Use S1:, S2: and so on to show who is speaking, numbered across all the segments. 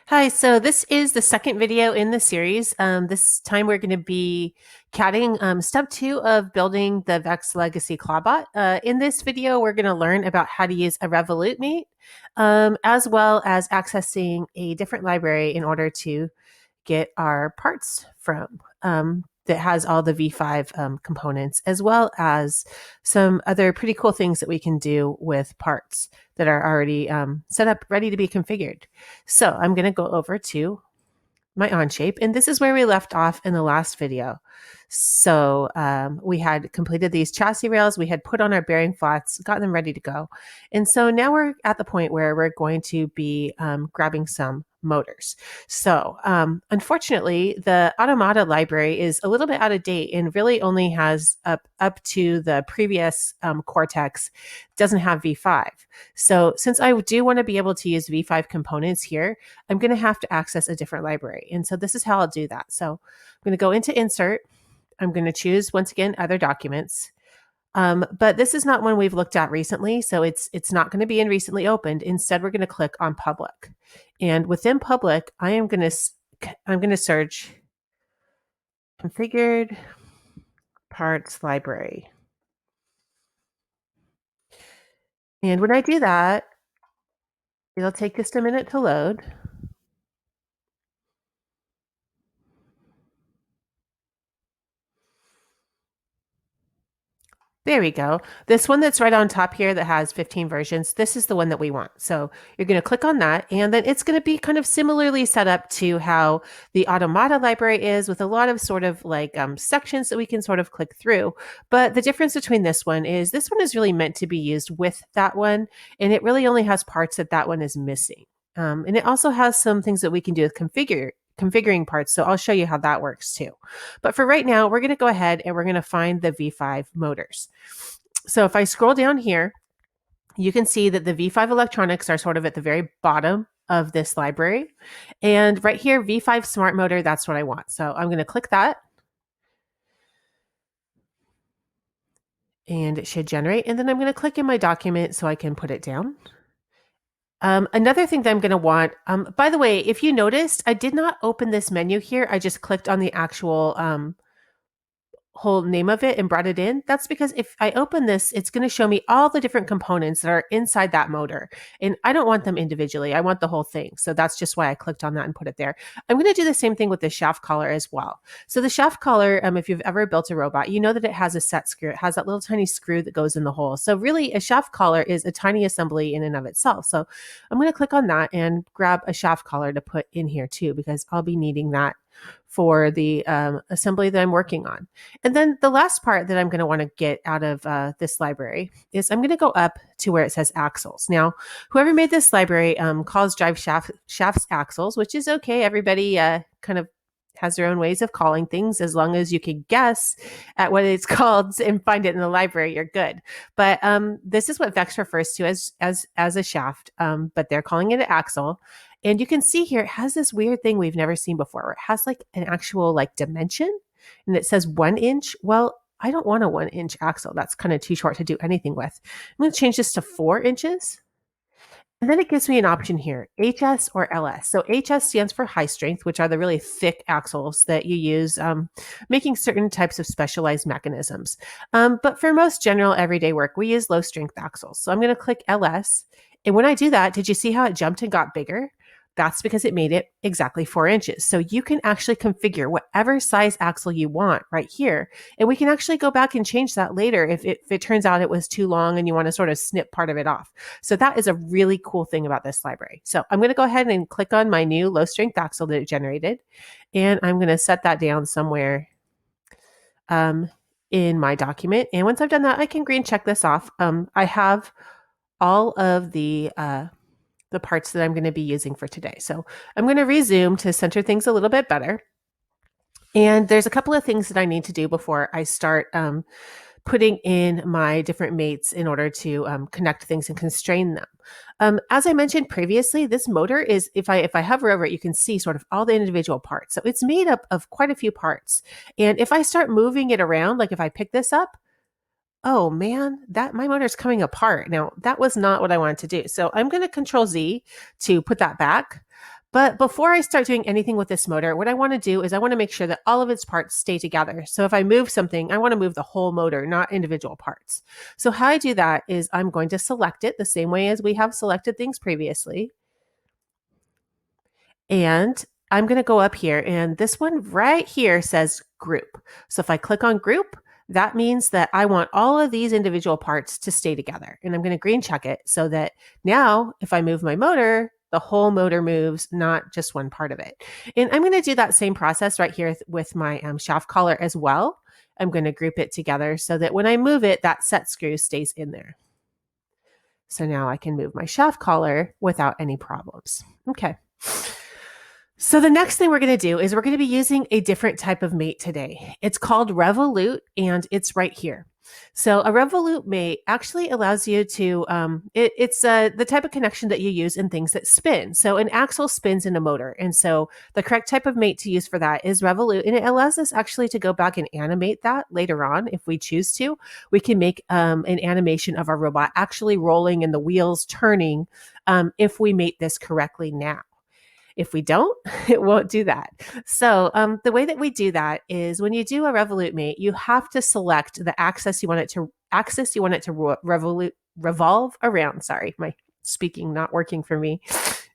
S1: Hi, so this is the second video in the series. This time we're going to be catting step 2 of building the VEX Legacy Clawbot. In this video, we're going to learn about how to use a Revolute mate, as well as accessing a different library in order to get our parts from. That has all the V5 components, as well as some other pretty cool things that we can do with parts that are already set up, ready to be configured. So I'm going to go over to my Onshape, and this is where we left off in the last video. So we had completed these chassis rails, we had put on our bearing flats, got them ready to go. And so now we're at the point where we're going to be grabbing some motors. So unfortunately, the Automata library is a little bit out of date and really only has up to the previous Cortex, doesn't have V5. So since I do want to be able to use V5 components here, I'm going to have to access a different library. And so this is how I'll do that. So I'm going to go into Insert. I'm going to choose, once again, Other Documents. But this is not one we've looked at recently, so it's not going to be in Recently Opened. Instead, we're going to click on Public. And within Public, I'm going to search Configured Parts Library. And when I do that, it'll take just a minute to load. There we go. This one that's right on top here that has 15 versions, this is the one that we want. So you're going to click on that, and then it's going to be kind of similarly set up to how the Automata library is, with a lot of sort of like sections that we can sort of click through. But the difference between this one is really meant to be used with that one, and it really only has parts that one is missing. And it also has some things that we can do with configuring parts. So I'll show you how that works too. But for right now, we're going to go ahead and we're going to find the V5 motors. So if I scroll down here, you can see that the V5 electronics are sort of at the very bottom of this library. And right here, V5 smart motor, that's what I want. So I'm going to click that. And it should generate. And then I'm going to click in my document so I can put it down. Another thing that I'm going to want, by the way, if you noticed, I did not open this menu here. I just clicked on the actual whole name of it and brought it in. That's because if I open this, it's going to show me all the different components that are inside that motor. And I don't want them individually. I want the whole thing. So that's just why I clicked on that and put it there. I'm going to do the same thing with the shaft collar as well. So the shaft collar, if you've ever built a robot, you know that it has a set screw. It has that little tiny screw that goes in the hole. So really a shaft collar is a tiny assembly in and of itself. So I'm going to click on that and grab a shaft collar to put in here too, because I'll be needing that for the assembly that I'm working on. And then the last part that I'm going to want to get out of this library is I'm going to go up to where it says axles. Now, whoever made this library calls drive shafts axles, which is okay. Everybody kind of has their own ways of calling things. As long as you can guess at what it's called and find it in the library, you're good. But this is what VEX refers to as a shaft, but they're calling it an axle. And you can see here, it has this weird thing we've never seen before, where it has like an actual like dimension, and it says 1 inch. Well, I don't want a 1 inch axle. That's kind of too short to do anything with. I'm going to change this to 4 inches. And then it gives me an option here, HS or LS. So HS stands for high strength, which are the really thick axles that you use making certain types of specialized mechanisms. But for most general everyday work, we use low strength axles. So I'm going to click LS. And when I do that, did you see how it jumped and got bigger? That's because it made it exactly 4 inches. So you can actually configure whatever size axle you want right here. And we can actually go back and change that later if it turns out it was too long and you want to sort of snip part of it off. So that is a really cool thing about this library. So I'm going to go ahead and click on my new low strength axle that it generated. And I'm going to set that down somewhere in my document. And once I've done that, I can green check this off. I have all of the parts that I'm going to be using for today. So I'm going to resume to center things a little bit better. And there's a couple of things that I need to do before I start putting in my different mates in order to connect things and constrain them. As I mentioned previously, this motor is, if I hover over it, you can see sort of all the individual parts. So it's made up of quite a few parts. And if I start moving it around, like if I pick this up, oh man, that my motor's coming apart. Now, that was not what I wanted to do. So I'm going to Control Z to put that back. But before I start doing anything with this motor, what I want to do is I want to make sure that all of its parts stay together. So if I move something, I want to move the whole motor, not individual parts. So how I do that is I'm going to select it the same way as we have selected things previously. And I'm going to go up here, and this one right here says group. So if I click on group, that means that I want all of these individual parts to stay together. And I'm going to green check it so that now if I move my motor, the whole motor moves, not just one part of it. And I'm going to do that same process right here with my shaft collar as well. I'm going to group it together so that when I move it, that set screw stays in there. So now I can move my shaft collar without any problems. Okay. So the next thing we're going to do is we're going to be using a different type of mate today. It's called Revolute, and it's right here. So a Revolute mate actually allows you to, it's the type of connection that you use in things that spin. So an axle spins in a motor. And so the correct type of mate to use for that is Revolute. And it allows us actually to go back and animate that later on if we choose to. We can make an animation of our robot actually rolling and the wheels turning if we mate this correctly now. If we don't, it won't do that. So the way that we do that is when you do a Revolute mate, you have to select the axis you want it to revolve around. Sorry, my speaking not working for me.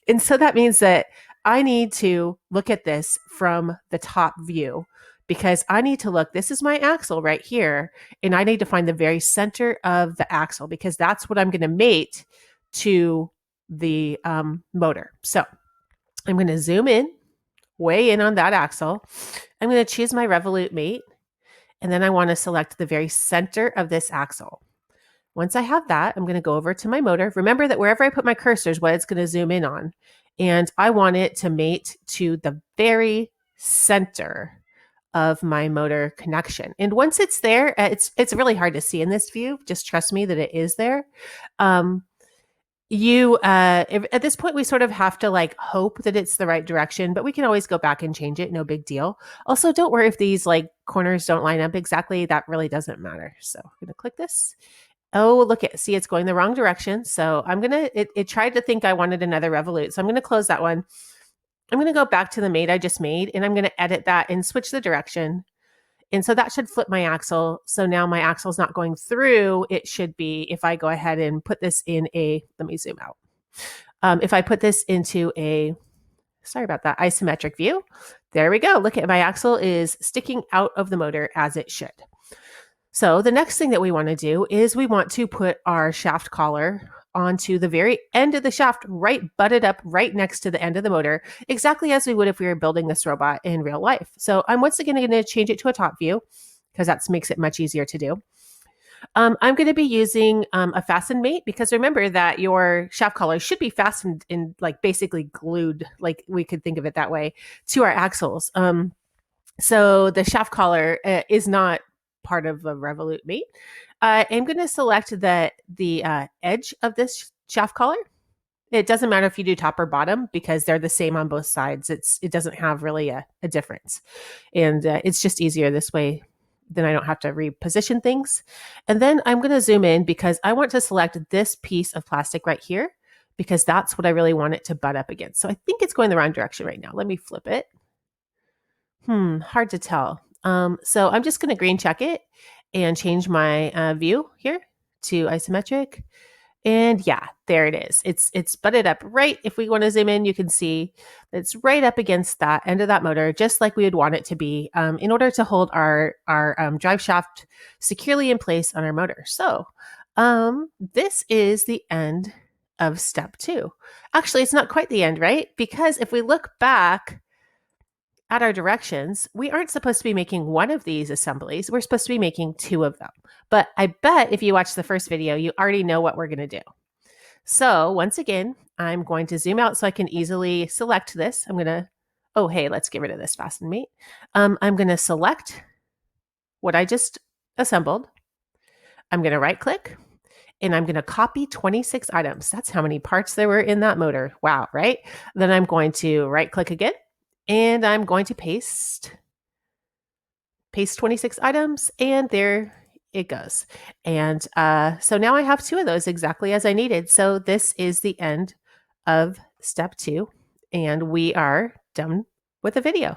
S1: And so that means that I need to look at this from the top view because I need to look, this is my axle right here, and I need to find the very center of the axle because that's what I'm going to mate to the motor. So I'm going to zoom in, way in on that axle. I'm going to choose my Revolute mate, and then I want to select the very center of this axle. Once I have that, I'm going to go over to my motor. Remember that wherever I put my cursor is what it's going to zoom in on. And I want it to mate to the very center of my motor connection. And once it's there, it's really hard to see in this view. Just trust me that it is there. At this point we sort of have to like hope that it's the right direction, but we can always go back and change it. No big deal. Also, don't worry if these like corners don't line up exactly. That really doesn't matter. So I'm going to click this. Oh, look at, see, it's going the wrong direction. So it tried to think I wanted another Revolute. So I'm going to close that one. I'm going to go back to the mate I just made, and I'm going to edit that and switch the direction. And so that should flip my axle. So now my axle is not going through. It should be, if I go ahead and put this in let me zoom out. If I put this into sorry about that, isometric view, there we go. Look at my axle is sticking out of the motor as it should. So the next thing that we want to do is we want to put our shaft collar onto the very end of the shaft, right butted up right next to the end of the motor, exactly as we would if we were building this robot in real life. So I'm once again going to change it to a top view because that makes it much easier to do. I'm going to be using a fasten mate because remember that your shaft collar should be fastened in like basically glued, like we could think of it that way, to our axles. So the shaft collar is not part of a Revolute mate. I'm going to select the edge of this shaft collar. It doesn't matter if you do top or bottom because they're the same on both sides. It doesn't have really a difference. And it's just easier this way. Then I don't have to reposition things. And then I'm going to zoom in because I want to select this piece of plastic right here because that's what I really want it to butt up against. So I think it's going the wrong direction right now. Let me flip it. Hard to tell. So I'm just going to green check it and change my view here to isometric. And yeah, there it is. It's butted up right. If we want to zoom in, you can see it's right up against that end of that motor, just like we would want it to be in order to hold our drive shaft securely in place on our motor. So this is the end of step 2. Actually, it's not quite the end, right? Because if we look back at our directions, we aren't supposed to be making one of these assemblies. We're supposed to be making 2 of them. But I bet if you watch the first video, you already know what we're going to do. So once again, I'm going to zoom out so I can easily select this. I'm going to, oh, hey, let's get rid of this fasten mate. I'm going to select what I just assembled. I'm going to right click and I'm going to copy 26 items. That's how many parts there were in that motor. Wow, right? Then I'm going to right click again. And I'm going to paste 26 items, and there it goes. And so now I have 2 of those exactly as I needed. So this is the end of step 2. and we are done with the video.